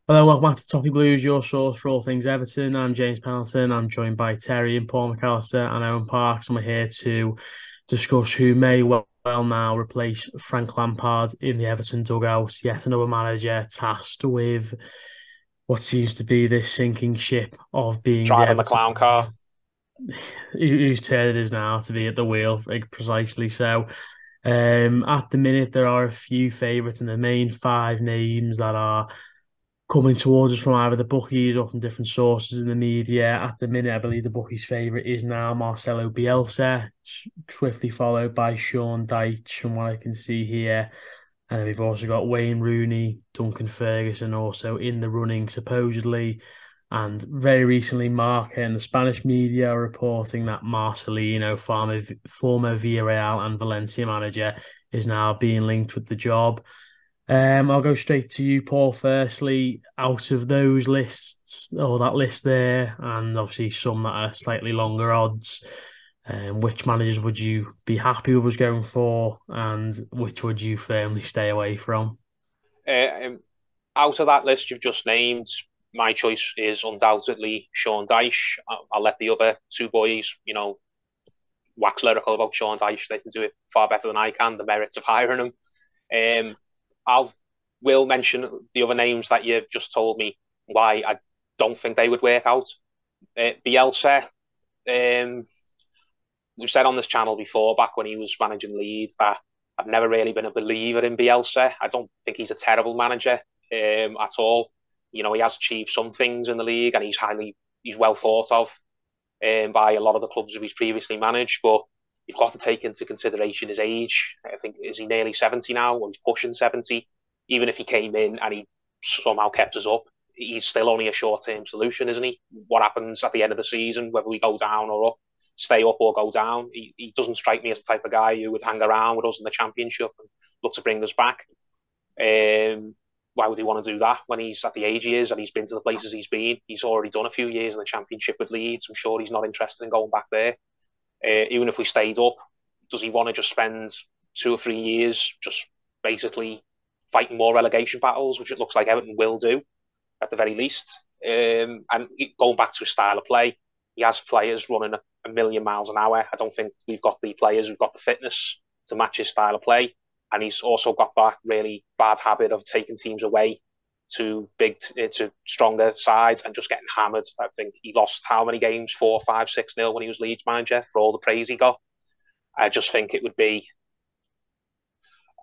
Hello, welcome back to Toffee Blues, your source for all things Everton. I'm James Pendleton. I'm joined by Terry and Paul McAllister and Owen Parks, and we're here to discuss who may well now replace Frank Lampard in the Everton dugout. Yet another manager tasked with what seems to be this sinking ship of being the Driving the Everton clown car. whose turn it is now to be at the wheel, precisely so. At the minute, there are a few favourites in the main five names that are coming towards us from either the bookies or from different sources in the media. At the minute, I believe the bookies' favourite is now Marcelo Bielsa, swiftly followed by Sean Dyche, from what I can see here. And then we've also got Wayne Rooney, Duncan Ferguson also in the running, supposedly. And very recently, Marca and the Spanish media are reporting that Marcelino, former Villarreal and Valencia manager, is now being linked with the job. I'll go straight to you, Paul. Firstly, out of those lists, or that list there, and obviously some that are slightly longer odds, which managers would you be happy with us going for, and which would you firmly stay away from? Uh, um, Out of that list you've just named, my choice is undoubtedly Sean Dyche. I'll let the other two boys, wax lyrical about Sean Dyche. They can do it far better than I can. The merits of hiring him. Um, I'll will mention the other names that you've just told me why I don't think they would work out. Bielsa. Um, we've said on this channel before, back when he was managing Leeds, that I've never really been a believer in Bielsa. I don't think he's a terrible manager at all. He has achieved some things in the league, and he's well thought of by a lot of the clubs that he's previously managed. But you've got to take into consideration his age. I think is he nearly 70 now, or he's pushing 70. Even if he came in and he somehow kept us up, he's still only a short-term solution, isn't he? What happens at the end of the season, whether we go down or up, stay up or go down. He doesn't strike me as the type of guy who would hang around with us in the championship and look to bring us back. Um, why would he want to do that when he's at the age he is and he's been to the places he's been? He's already done a few years in the championship with Leeds. I'm sure he's not interested in going back there. Even if we stayed up, does he want to just spend 2 or 3 years just basically fighting more relegation battles, which it looks like Everton will do at the very least? And going back to his style of play, he has players running a million miles an hour. I don't think we've got the players who've got the fitness to match his style of play. And he's also got that really bad habit of taking teams away to stronger sides and just getting hammered. I think he lost how many games? 4, 5, 6-0 when he was Leeds manager for all the praise he got. I just think it would be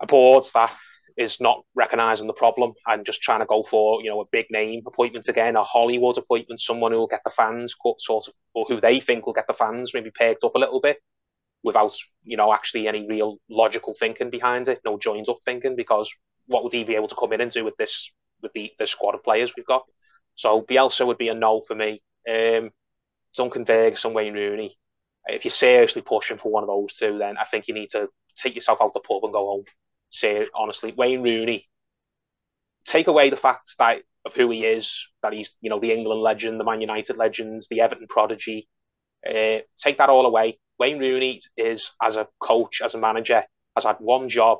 a board that is not recognising the problem and just trying to go for a big name appointment again, a Hollywood appointment, someone who will get the fans sort of, or who they think will get the fans maybe perked up a little bit without actually any real logical thinking behind it, no joined up thinking. Because what would he be able to come in and do with the squad of players we've got? So Bielsa would be a no for me. Duncan Ferguson, Wayne Rooney. If you're seriously pushing for one of those two, then I think you need to take yourself out the pub and go home. Say honestly, Wayne Rooney. Take away the fact that of who he is, that he's the England legend, the Man United legends, the Everton prodigy. Take that all away. Wayne Rooney is, as a coach, as a manager, has had one job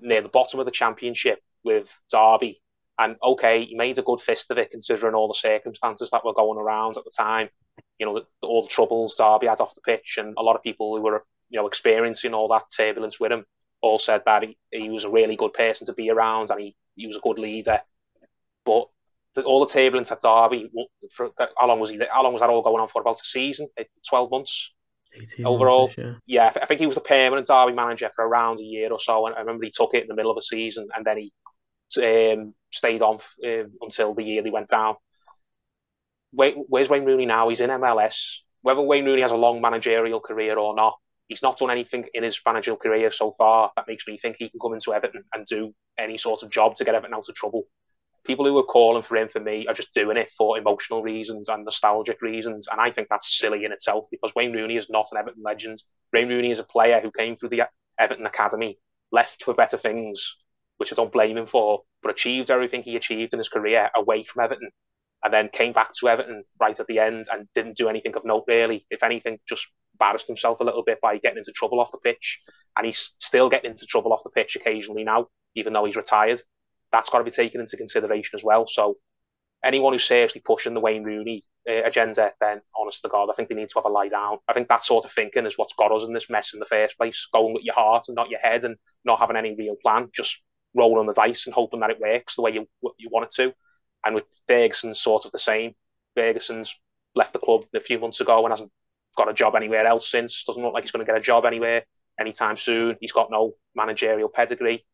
near the bottom of the championship with Derby. And okay, he made a good fist of it considering all the circumstances that were going around at the time. All the troubles Derby had off the pitch, and a lot of people who were experiencing all that turbulence with him all said that he was a really good person to be around, and he was a good leader. But all the turbulence at Derby, how long was he? How long was that all going on for? About a season, 12 months 18 months overall. this year. Yeah, I think he was the permanent Derby manager for around a year or so. And I remember he took it in the middle of the season, and then he stayed on until the year they went down. Where's Wayne Rooney now? He's in MLS. Whether Wayne Rooney has a long managerial career or not, he's not done anything in his managerial career so far that makes me think he can come into Everton and do any sort of job to get Everton out of trouble. People who are calling for him, for me, are just doing it for emotional reasons and nostalgic reasons. And I think that's silly in itself, because Wayne Rooney is not an Everton legend. Wayne Rooney is a player who came through the Everton Academy, left for better things, which I don't blame him for, but achieved everything he achieved in his career away from Everton, and then came back to Everton right at the end and didn't do anything of note, really. If anything, just embarrassed himself a little bit by getting into trouble off the pitch. And he's still getting into trouble off the pitch occasionally now, even though he's retired. that's got to be taken into consideration as well. So anyone who's seriously pushing the Wayne Rooney agenda, then honest to God, I think they need to have a lie down. I think that sort of thinking is what's got us in this mess in the first place. Going with your heart and not your head, and not having any real plan, just rolling the dice and hoping that it works the way you want it to. And with Ferguson's sort of the same. Ferguson's left the club a few months ago and hasn't got a job anywhere else since. Doesn't look like he's going to get a job anywhere anytime soon. He's got no managerial pedigree.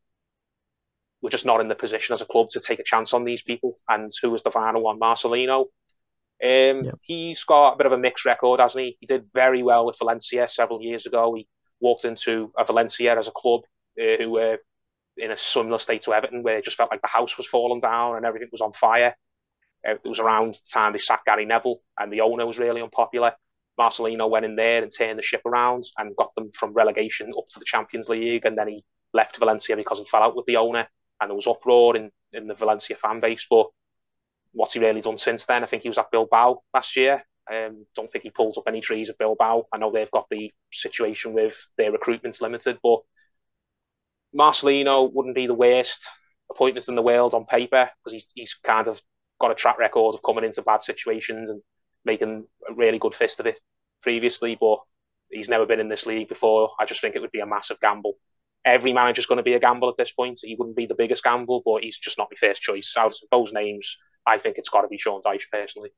We're just not in the position as a club to take a chance on these people. And who was the final one? Marcelino. Yeah. He's got a bit of a mixed record, hasn't he? He did very well with Valencia several years ago. He walked into a Valencia as a club who were in a similar state to Everton, where it just felt like the house was falling down and everything was on fire. It was around the time they sacked Gary Neville and the owner was really unpopular. Marcelino went in there and turned the ship around and got them from relegation up to the Champions League. And then he left Valencia because he fell out with the owner, and there was uproar in the Valencia fan base. But what's he really done since then? I think he was at Bilbao last year. Don't think he pulled up any trees at Bilbao. I know they've got the situation with their recruitment limited, but Marcelino wouldn't be the worst appointment in the world on paper, because he's kind of got a track record of coming into bad situations and making a really good fist of it previously, but he's never been in this league before. I just think it would be a massive gamble. Every manager's going to be a gamble at this point. He wouldn't be the biggest gamble, but he's just not my first choice. Out of those names, I think it's got to be Sean Dyche, personally.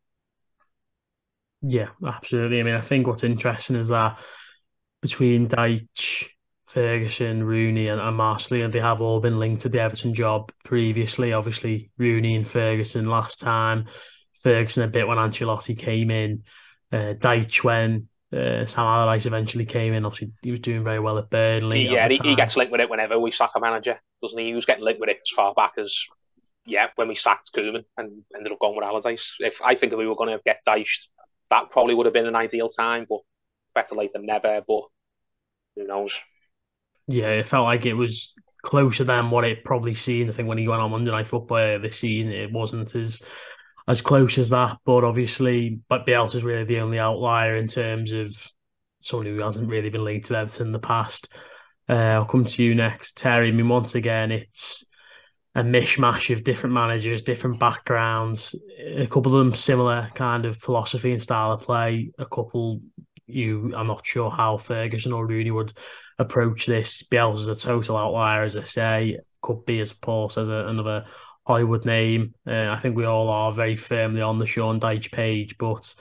Yeah, absolutely. I mean, I think what's interesting is that between Dyche, Ferguson, Rooney, and Marcelino, they have all been linked to the Everton job previously. Obviously, Rooney and Ferguson last time. Ferguson a bit when Ancelotti came in. Dyche when Sam Allardyce eventually came in. Obviously, he was doing very well at Burnley at the He time. gets linked with it whenever we sack a manager, doesn't he? He was getting linked with it as far back as, when we sacked Koeman and ended up going with Allardyce. I think if we were going to get Dyche, that probably would have been an ideal time, but better late than never. But who knows? Yeah, it felt like it was closer than what it probably seemed. I think when he went on Monday Night Football this season, it wasn't as close as that. But obviously, Bielsa's really the only outlier in terms of somebody who hasn't really been linked to Everton in the past. I'll come to you next, Terry. I mean, once again, it's a mishmash of different managers, different backgrounds, a couple of them similar kind of philosophy and style of play. A couple, I'm not sure how Ferguson or Rooney would approach this. Bielsa's a total outlier, as I say. Could be, as Paul says, another Hollywood name. I think we all are very firmly on the Sean Dyche page, but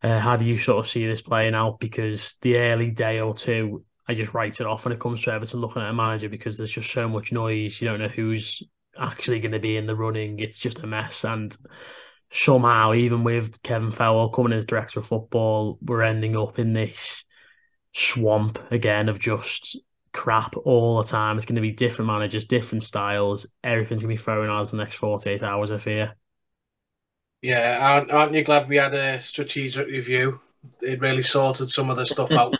how do you sort of see this playing out? Because the early day or two, I just write it off when it comes to Everton looking at a manager, because there's just so much noise. You don't know who's actually going to be in the running. It's just a mess. And somehow, even with Kevin Fowler coming as director of football, we're ending up in this swamp again of just crap all the time. It's going to be different managers, different styles. Everything's going to be thrown at us in the next 48 hours, I fear. Yeah, aren't you glad we had a strategic review? It really sorted some of the stuff out.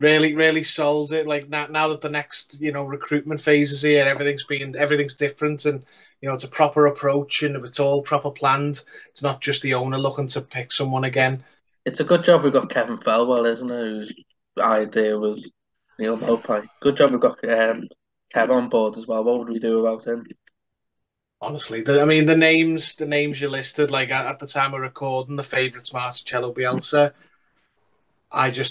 Really solved it. Like now that the next, recruitment phase is here, everything's different, and it's a proper approach and it's all proper planned. It's not just the owner looking to pick someone again. It's a good job we've got Kevin Felwell, isn't it? Whose idea was Neil Maupay. Good job we've got Kev on board as well. What would we do about him? Honestly, the names you listed, like at the time of recording, the favourites Marcelo Bielsa.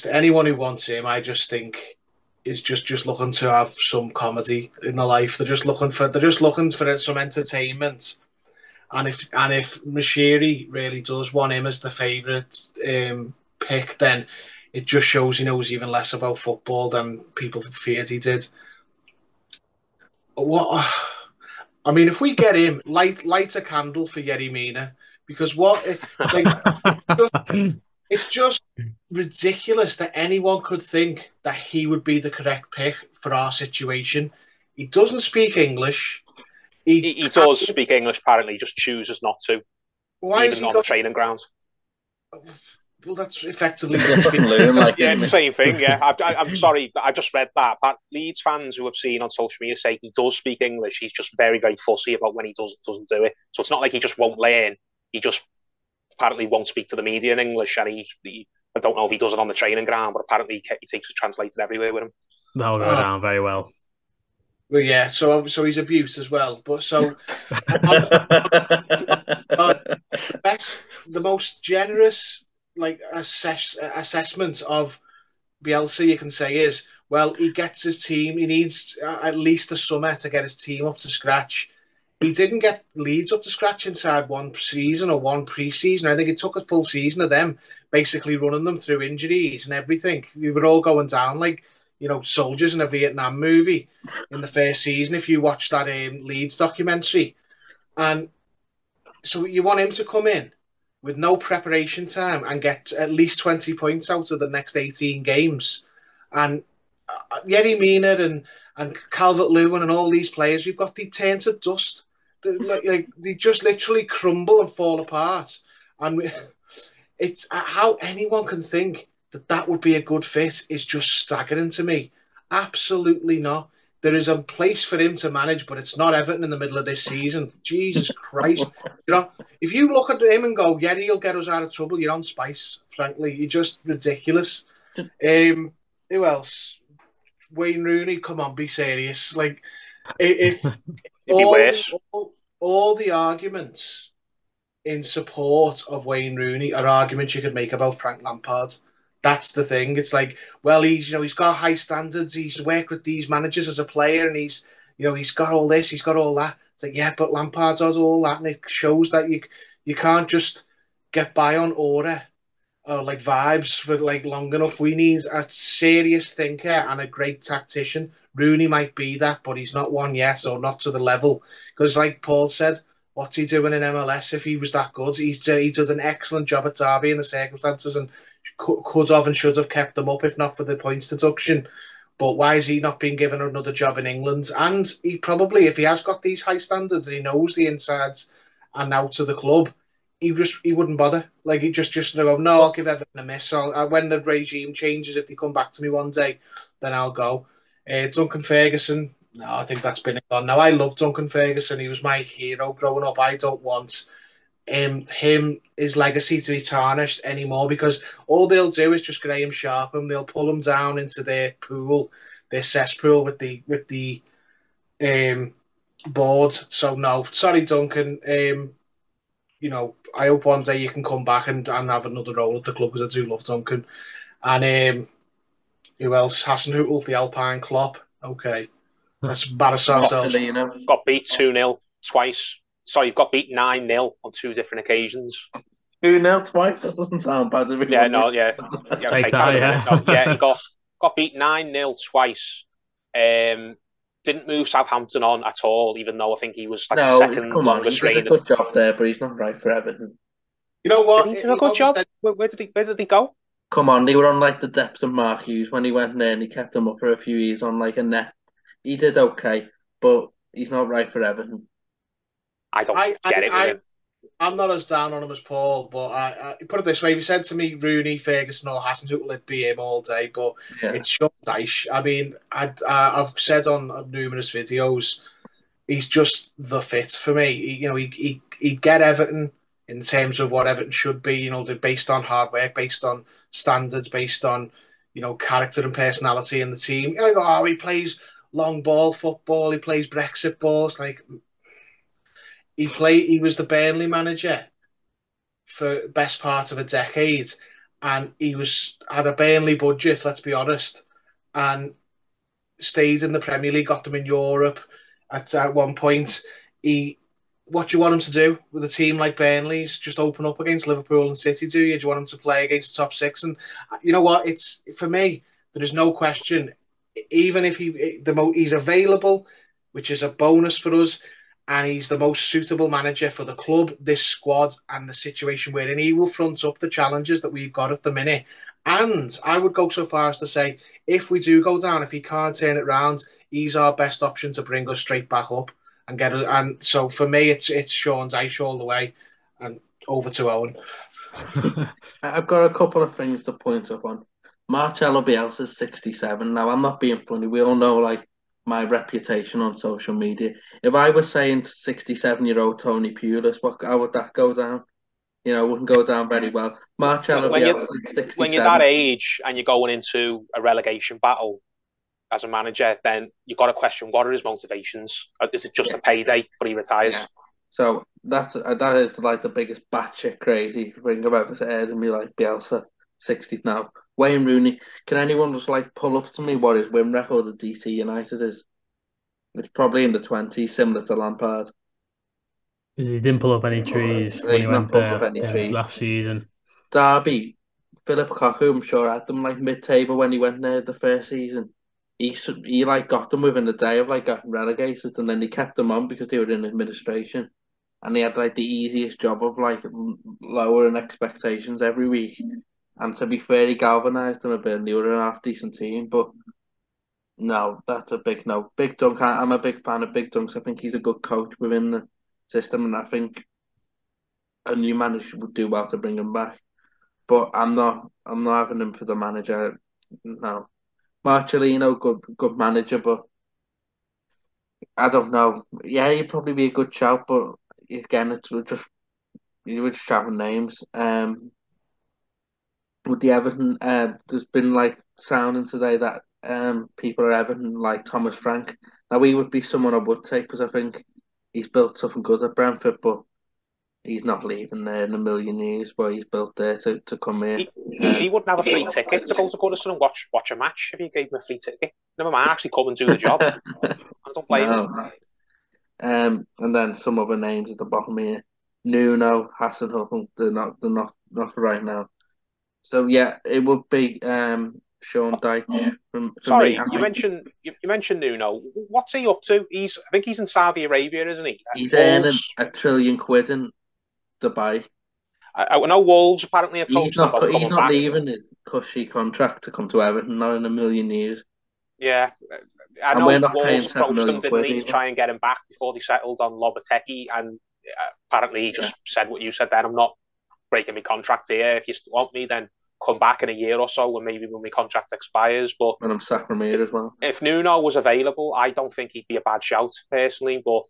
Anyone who wants him, I just think is just looking to have some comedy in their life. They're just looking for some entertainment. And if Mashiri really does want him as the favourite pick, then it just shows he knows even less about football than people feared he did. If we get him, light a candle for Yerry Mina, because it's just ridiculous that anyone could think that he would be the correct pick for our situation. He doesn't speak English. He does speak English, apparently, he just chooses not to. Why even on the training ground. Well, that's effectively yeah, it's the same thing. Yeah, I'm sorry, I just read that. But Leeds fans who have seen on social media say he does speak English. He's just very, very fussy about when he doesn't do it. So it's not like he just won't learn. He just apparently won't speak to the media in English, and I don't know if he does it on the training ground, but apparently he takes it translated everywhere with him. That'll go down very well. Well, yeah, so he's abused as well. But so on the most generous like assessment of Bielsa you can say is, well, he gets his team. He needs at least a summer to get his team up to scratch. He didn't get Leeds up to scratch inside one season or one pre-season. I think it took a full season of them basically running them through injuries and everything. We were all going down like, soldiers in a Vietnam movie in the first season. If you watch that Leeds documentary, and so you want him to come in with no preparation time and get at least 20 points out of the next 18 games. And Yerry Mina and Calvert-Lewin and all these players, we've got they turn to dust. They just literally crumble and fall apart. And it's how anyone can think that would be a good fit is just staggering to me. Absolutely not. There is a place for him to manage, but it's not Everton in the middle of this season. Jesus Christ. If you look at him and go, yeah, he'll get us out of trouble, you're on spice, frankly. You're just ridiculous. Who else? Wayne Rooney, come on, be serious. Like, if all the arguments in support of Wayne Rooney are arguments you could make about Frank Lampard. That's the thing. It's like, well, he's got high standards. He's worked with these managers as a player, and he's got all this, he's got all that. It's like, yeah, but Lampard does all that, and it shows that you can't just get by on aura or like vibes for like long enough. We need a serious thinker and a great tactician. Rooney might be that, but he's not one yet, or not to the level. Because, like Paul said, what's he doing in MLS if he was that good? He does an excellent job at Derby in the circumstances, and could have and should have kept them up if not for the points deduction. But why is he not being given another job in England? And he probably, if he has got these high standards and he knows the insides and out to the club, he wouldn't bother. Like, he just go, no, I'll give Everton a miss. When the regime changes, if they come back to me one day, then I'll go. Duncan Ferguson, no, I think that's been gone. Now, I love Duncan Ferguson. He was my hero growing up. I don't want his legacy to be tarnished anymore, because all they'll do is just Graham Sharp him. They'll pull him down into their pool, their cesspool with the board. So no, sorry, Duncan. I hope one day you can come back and have another role at the club, because I do love Duncan. And who else? Hasenhüttl, the Alpine Klopp. Okay, let's embarrass ourselves. Got beat 2-0 twice. Sorry, you've got beat 9-0 on two different occasions. 2-0 twice? That doesn't sound bad. Yeah, no, yeah. Take that, yeah. No, yeah, he got beat 9-0 twice. Didn't move Southampton on at all, even though I think he was like the second longest trainer. He did a good job there, but he's not right for Everton. You know what? Didn't he do a good job? Where did he go? Come on, they were on like the depths of Mark Hughes when he went there, and he kept them up for a few years on like a net. He did okay, but he's not right for Everton. I don't get it with him. I'm not as down on him as Paul, but I put it this way: if you said to me Rooney, Ferguson, or Hasenhüttl, it'd be him all day. But it's Sean Dyche. I mean, I've said on numerous videos, he's just the fit for me. He'd get Everton in terms of what Everton should be. They're based on hard work, based on standards, based on character and personality in the team. He plays long ball football, he plays Brexit ball. It's like, he was the Burnley manager for best part of a decade, and he had a Burnley budget, let's be honest, and stayed in the Premier League, got them in Europe at one point. What do you want him to do with a team like Burnley's? Just open up against Liverpool and City, do you? Do you want him to play against the top six? And you know what? It's, for me, there is no question. Even if he's available, which is a bonus for us, and he's the most suitable manager for the club, this squad, and the situation we're in, he will front up the challenges that we've got at the minute. And I would go so far as to say, if we do go down, if he can't turn it round, he's our best option to bring us straight back up and get it. And so for me, it's Sean Dyche all the way. And over to Owen. I've got a couple of things to point up on. Marcelo Bielsa's 67. Now, I'm not being funny. We all know, like, my reputation on social media. If I was saying 67-year-old Tony Pulis, how would that go down? It wouldn't go down very well. Marcelo Bielsa's 67. When you're that age and you're going into a relegation battle, as a manager, then you've got to question what are his motivations. Is it just a payday before he retires? Yeah. So that is like the biggest batshit crazy thing I've ever heard in me. Like Bielsa, 60 now. Wayne Rooney. Can anyone just like pull up to me what his win record at DC United is? It's probably in the 20s, similar to Lampard. He didn't pull up any trees when he He's not went pulling up there any trees. last season. Derby, Philip Cocu, I'm sure had them like mid-table when he went there the first season. He like got them within a day of like getting relegated, and then he kept them on because they were in administration, and he had like the easiest job of like lowering expectations every week. And to be fair, he galvanised them a bit, and they were an half decent team. But no, that's a big no. Big Dunk, I'm a big fan of Big Dunks. I think he's a good coach within the system, and I think a new manager would do well to bring him back. But I'm not having him for the manager. No. Marcellino, good manager, but I don't know. Yeah, he'd probably be a good shout, but again, you were just shouting names. With the Everton, there's been like sounding today that people are Everton like Thomas Frank. Now he would be someone I would take because I think he's built something good at Brentford, but he's not leaving there in a million years. Where he's built there to come here. He wouldn't have a free ticket to go to Goodison and watch a match if you gave him a free ticket. Never mind, actually come and do the job. I don't blame him. And then some other names at the bottom here: Nuno, Hasselhoff. They're not for right now. So yeah, it would be Sean Dyche. Sorry, me. you mentioned Nuno. What's he up to? I think he's in Saudi Arabia, isn't he? He's earning £1 trillion in Dubai. I know Wolves apparently approached him about coming back. He's not leaving his cushy contract to come to Everton, not in a million years. Yeah, I know Wolves approached him, didn't he, to try and get him back before they settled on Lopetegui, and apparently he just said what you said then. I'm not breaking my contract here. If you still want me, then come back in a year or so, when my contract expires. But when I'm sacked from here as well. If Nuno was available, I don't think he'd be a bad shout personally. But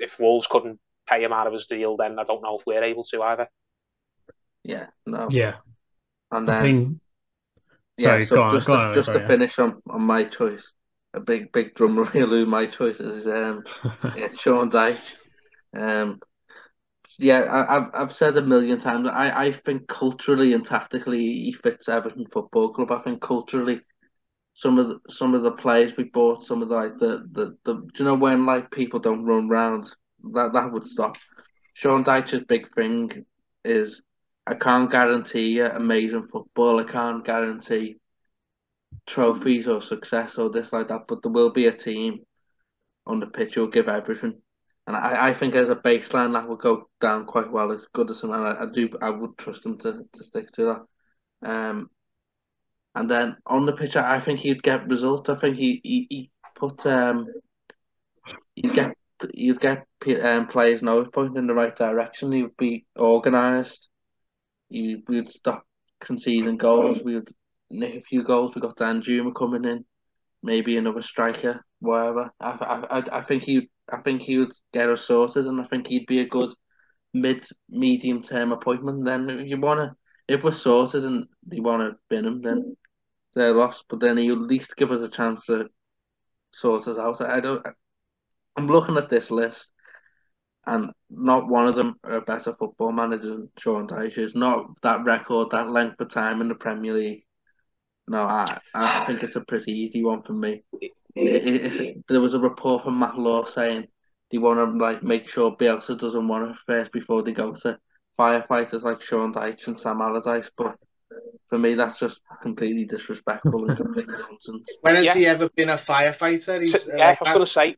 if Wolves couldn't pay him out of his deal, then I don't know if we're able to either. Yeah, no. Yeah. And then just to finish on my choice, a big drum roll. My choice is Sean Dyche. I've said a million times. I think culturally and tactically he fits Everton Football Club. I think culturally, some of the players we bought, some of the do you know when like people don't run round, that would stop. Sean Dyche's big thing is, I can't guarantee you amazing football. I can't guarantee trophies or success or this like that, but there will be a team on the pitch who will give everything. And I think as a baseline that would go down quite well. As good as someone I would trust him to stick to that. And then on the pitch, I think he'd get results. I think he put you'd get players nose pointing in the right direction. He would be organised. We would stop conceding goals. We would nick a few goals. We got Dan Juma coming in, maybe another striker, whatever. I think he would get us sorted, and I think he'd be a good medium term appointment. Then if we're sorted and they want to bin him, then they're lost. But then he'll at least give us a chance to sort us out. I'm looking at this list, and not one of them are a better football manager than Sean Dyche is. Not that record, that length of time in the Premier League. No, I think it's a pretty easy one for me. There was a report from Matt Law saying they want to like make sure Bielsa doesn't want it first before they go to firefighters like Sean Dyche and Sam Allardyce. But for me, that's just completely disrespectful and completely nonsense. When has he ever been a firefighter? I was going to say,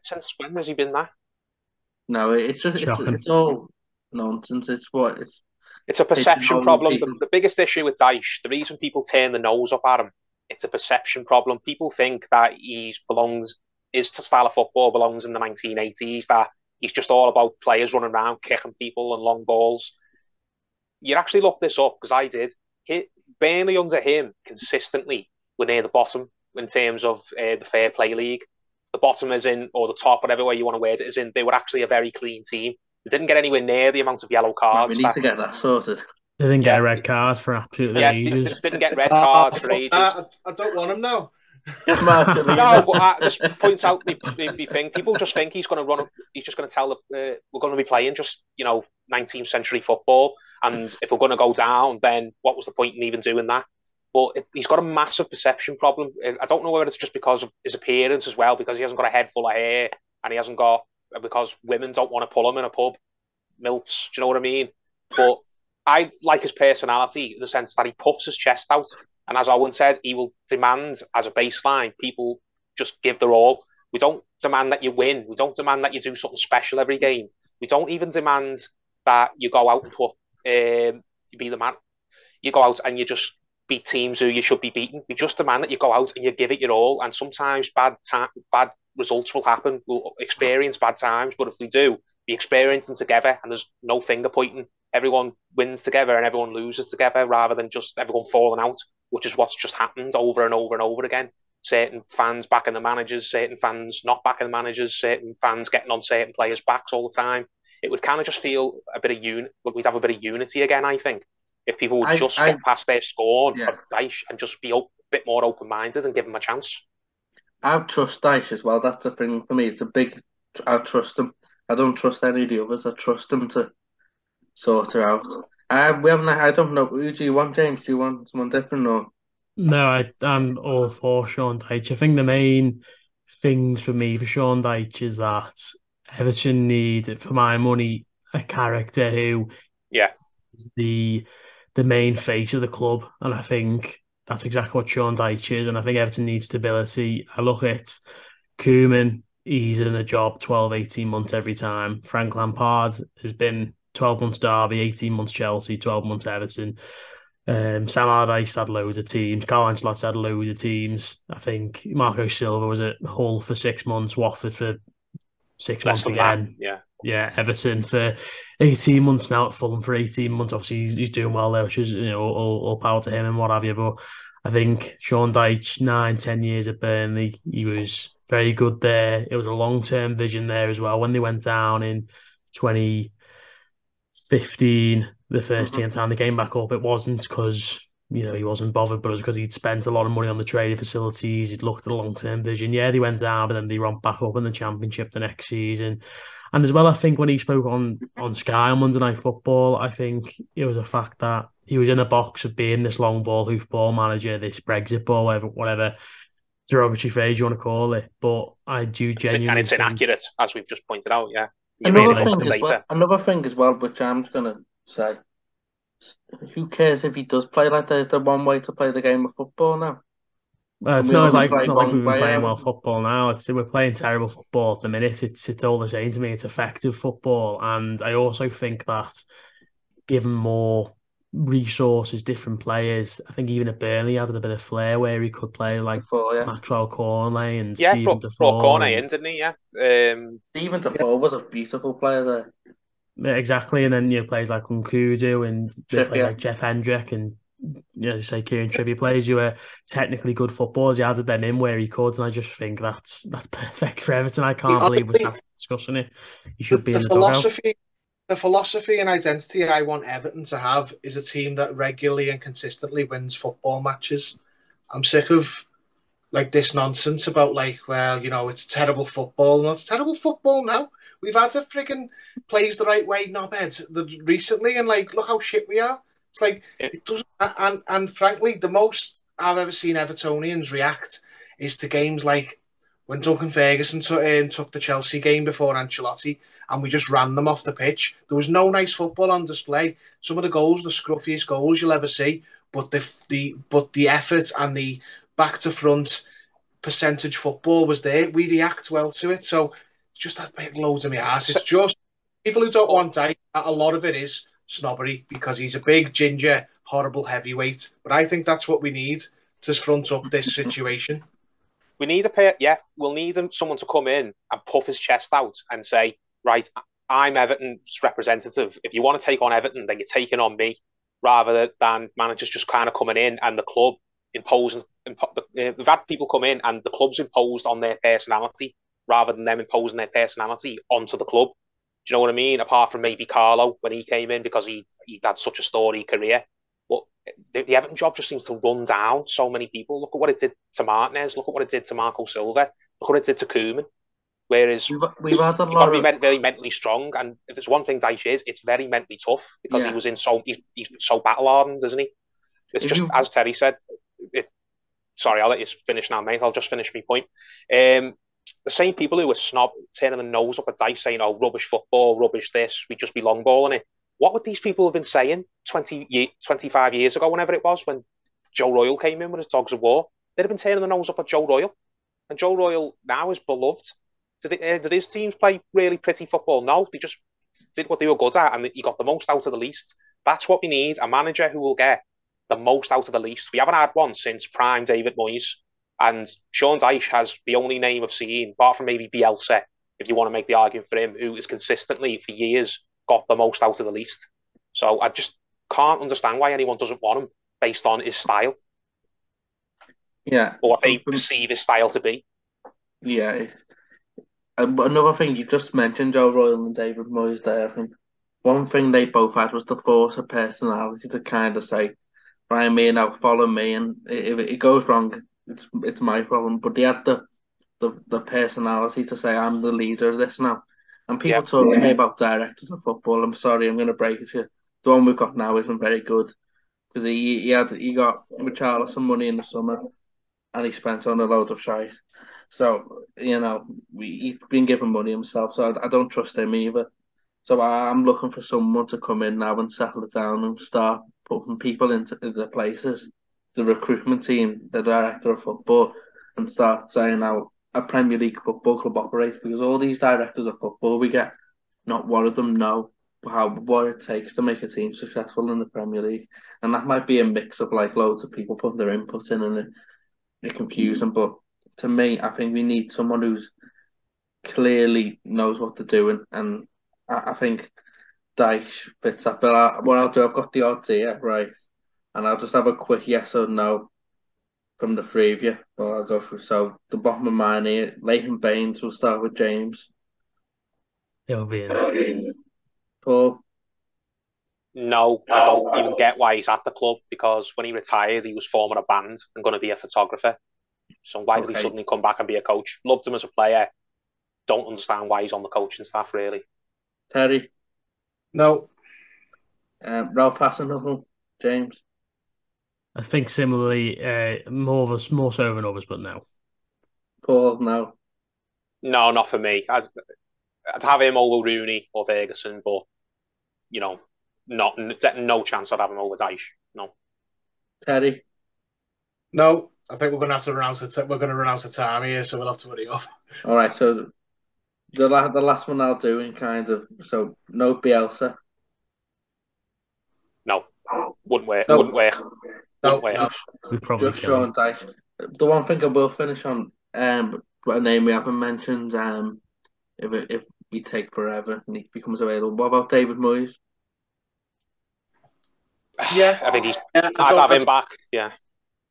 since when has he been that? No, it's all nonsense. It's a perception problem. The biggest issue with Dyche, the reason people turn the nose up at him, it's a perception problem. People think that his style of football belongs in the 1980s, that he's just all about players running around, kicking people and long balls. You actually look this up, because I did. Burnley under him consistently were near the bottom in terms of the Fair Play League. The bottom is in, or the top, whatever way you want to word it, is in. They were actually a very clean team. They didn't get anywhere near the amount of yellow cards. We need to get that sorted. They didn't get a red card for absolutely ages. They didn't get red cards for ages. I don't want them now. No, but this points out the thing. People just think he's going to run. He's just going to tell we're going to be playing just 19th century football, and if we're going to go down, then what was the point in even doing that? But he's got a massive perception problem. I don't know whether it's just because of his appearance as well, because he hasn't got a head full of hair, and he hasn't got because women don't want to pull him in a pub, milfs. Do you know what I mean? But I like his personality in the sense that he puffs his chest out. And as Owen said, he will demand as a baseline, people just give their all. We don't demand that you win. We don't demand that you do something special every game. We don't even demand that you go out and put, you be the man. You go out and you just beat teams who you should be beating. We just demand that you go out and you give it your all. And sometimes bad results will happen. We'll experience bad times. But if we do, we experience them together and there's no finger pointing. Everyone wins together and everyone loses together rather than just everyone falling out, which is what's just happened over and over and over again. Certain fans backing the managers, certain fans not backing the managers, certain fans getting on certain players' backs all the time. It would kind of just feel a bit of we'd have a bit of unity again, I think, if people would just get past their scorn of Dyche and just be a bit more open-minded and give him a chance. I trust Dyche as well. That's the thing for me. I trust him. I don't trust any of the others. I trust him to sort it out. I don't know. Who do you want, James? Do you want someone different or? No, I'm all for Sean Dyche. I think the main things for me for Sean Dyche is that Everton need, for my money, a character who is the main face of the club. And I think that's exactly what Sean Dyche is. And I think Everton needs stability. I look at Koeman, he's in a job 12, 18 months every time. Frank Lampard has been 12 months Derby, 18 months Chelsea, 12 months Everton. Sam Allardyce had loads of teams. Carl Ancelotti's had loads of teams. I think Marco Silva was at Hull for 6 months, Watford for 6 months again. Yeah, Everton for 18 months now, at Fulham for 18 months. Obviously, he's doing well there, which is all power to him and what have you. But I think Sean Dyche, 9-10 years at Burnley, he was very good there. It was a long-term vision there as well. When they went down in 2015, the first time they came back up, it wasn't because he wasn't bothered, but it was because he'd spent a lot of money on the training facilities. He'd looked at a long-term vision. Yeah, they went down, but then they romped back up in the Championship the next season. And as well, I think when he spoke on Sky on Monday Night Football, I think it was a fact that he was in a box of being this long ball, hoofball manager, this Brexit ball, whatever derogatory phrase you want to call it. But I do genuinely and it's inaccurate, as we've just pointed out, yeah. Another thing as well, which I'm just going to say, who cares if he does play like that? Is there one way to play the game of football now? It's not like we've been playing well football now. We're playing terrible football at the minute. It's all the same to me. It's effective football, and I also think that given more resources, different players, I think even at Burnley he had a bit of flair where he could play like Maxwell Cornet and Stephen Defoe. Brought Cornet in, didn't he? Yeah. Stephen Defoe was a beautiful player there. Yeah, exactly, and then players like Nkudu and players like Jeff Hendrick and say Kieran Trippier, players who are technically good footballers. He added them in where he could, and I just think that's perfect for Everton. I can't believe we're discussing it. He should be in the dugout. The philosophy and identity I want Everton to have is a team that regularly and consistently wins football matches. I'm sick of this nonsense about it's terrible football. No, it's terrible football now. We've had a frigging plays the right way knobhead recently, and look how shit we are. It's it doesn't. And frankly, the most I've ever seen Evertonians react is to games like when Duncan Ferguson took the Chelsea game before Ancelotti, and we just ran them off the pitch. There was no nice football on display. Some of the goals, the scruffiest goals you'll ever see, but the effort and the back to front percentage football was there. We react well to it, so it's just that big loads of my ass. It's just people who don't want Dyche. A lot of it is snobbery because he's a big ginger, horrible heavyweight. But I think that's what we need to front up this situation. We need we'll need someone to come in and puff his chest out and say, right, I'm Everton's representative. If you want to take on Everton, then you're taking on me, rather than managers just kind of coming in and the club imposing. We've had people come in and the club's imposed on their personality rather than them imposing their personality onto the club. Do you know what I mean? Apart from maybe Carlo when he came in because he had such a storied career. But the Everton job just seems to run down so many people. Look at what it did to Martinez. Look at what it did to Marco Silva. Look what it did to Koeman. Whereas we've had a you've got lot to be of very mentally strong. And if there's one thing Dyche is, it's very mentally tough because yeah. he's so battle hardened, isn't he? It's If just you as Terry said. Sorry, I'll let you finish now, mate. I'll just finish my point. The same people who were turning their nose up at Dyche saying, "Oh, rubbish football, rubbish this, we just be long balling it." What would these people have been saying 25 years ago, whenever it was, when Joe Royle came in with his Dogs of War? They'd have been turning their nose up at Joe Royle. And Joe Royle now is beloved. Did his teams play really pretty football? No, they just did what they were good at, and he got the most out of the least. That's what we need, a manager who will get the most out of the least. We haven't had one since prime David Moyes. And Sean Dyche has the only name I've seen, apart from maybe Bielsa, if you want to make the argument for him, who has consistently, for years, got the most out of the least. So I just can't understand why anyone doesn't want him based on his style. Yeah. Or what they perceive his style to be. Yeah. Another thing, you just mentioned Joe Royle and David Moyes there. I think one thing they both had was the force of personality to kind of say, right, me now, follow me, and if it goes wrong, it's my problem. But they had the personality to say, I'm the leader of this now. And people Yeah. talk to me about directors of football. I'm sorry, I'm going to break it to you. The one we've got now isn't very good because he got Richarlison money in the summer and he spent on a load of shite. So he's been given money himself, so I don't trust him either. So I'm looking for someone to come in now and settle it down and start putting people into the places, the recruitment team, the director of football, and start saying how a Premier League football club operates. Because all these directors of football we get, not one of them know what it takes to make a team successful in the Premier League, and that might be a mix of like loads of people putting their input in, and it confusing. But to me, I think we need someone who's clearly knows what they're doing, and I think Dyche fits that. But what I'll do, I've got the odds here, right? And I'll just have a quick yes or no from the three of you. Well, I'll go through. So the bottom of mine here, Leighton Baines. We'll start with James. He'll be in. Paul. No, I don't even get why he's at the club, because when he retired, he was forming a band and going to be a photographer. So why did he suddenly come back and be a coach? Loved him as a player. Don't understand why he's on the coaching staff, really. Terry. No. Ralph Hasenhuttl. James. I think similarly, more so than others, but no. Paul, no. No, not for me. I'd have him over Rooney or Ferguson, but no chance I'd have him over Dyche. No. Terry. No, I think we're going to have to run out of we're going to run out of time here, so we'll have to hurry up. All right, so the last one I'll do in kind of no Bielsa. No, wouldn't work. No. Wouldn't work. No, Wouldn't work. no. We'd probably Just Sean Dyche. The one thing I will finish on, a name we haven't mentioned, if we take forever and he becomes available. What about David Moyes? Yeah, I think I'd have him back. Yeah.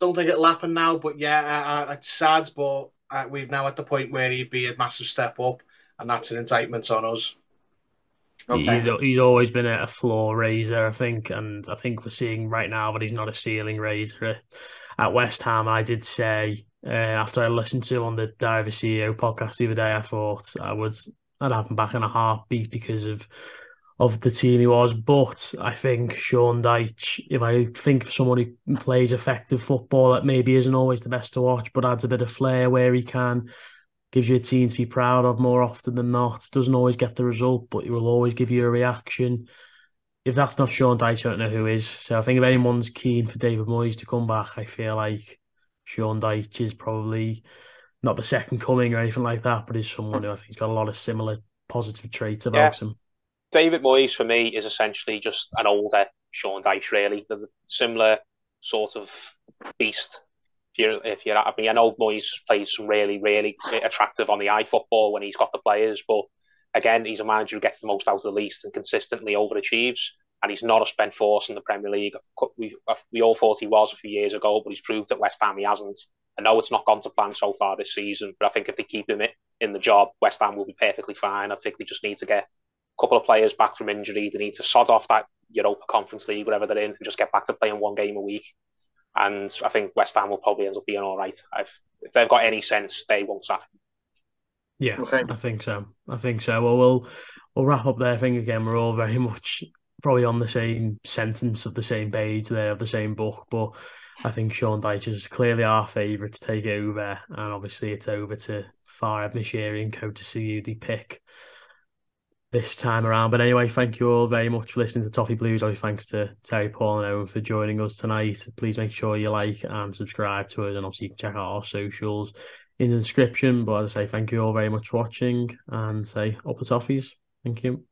Don't think it'll happen now, but yeah, it's sad, but we've now at the point where he'd be a massive step up, and that's an indictment on us. Okay. He's always been a floor raiser, I think, and I think we're seeing right now that he's not a ceiling raiser at West Ham. I did say after I listened to him on the Diver CEO podcast the other day, I thought I'd have him back in a heartbeat because of the team he was. But I think Sean Dyche, if I think of someone who plays effective football that maybe isn't always the best to watch, but adds a bit of flair where he can, gives you a team to be proud of more often than not, doesn't always get the result, but he will always give you a reaction. If that's not Sean Dyche, I don't know who is. So I think if anyone's keen for David Moyes to come back, I feel like Sean Dyche is probably not the second coming or anything like that, but is someone who I think has got a lot of similar positive traits about him. David Moyes, for me, is essentially just an older Sean Dyche, really. The similar sort of beast. If you're at me, I know Moyes plays some really, really attractive on the eye football when he's got the players, but again, he's a manager who gets the most out of the least and consistently overachieves, and he's not a spent force in the Premier League. We all thought he was a few years ago, but he's proved at West Ham he hasn't. I know it's not gone to plan so far this season, but I think if they keep him in the job, West Ham will be perfectly fine. I think we just need to get couple of players back from injury. They need to sod off that Europa Conference League, whatever they're in, and just get back to playing one game a week. And I think West Ham will probably end up being all right. If they've got any sense, they won't sack him. Yeah, Okay. I think so. Well, we'll wrap up there. I think again we're all very much probably on the same sentence of the same page there, of the same book. But I think Sean Dyche is clearly our favourite to take over, and obviously it's over to Farhad Moshiri and co to see who they pick this time around. But anyway, thank you all very much for listening to Toffee Blues. Obviously, thanks to Terry, Paul, and Owen for joining us tonight. Please make sure you like and subscribe to us, and obviously you can check out our socials in the description. But as I say, thank you all very much for watching, and say up the Toffees. Thank you.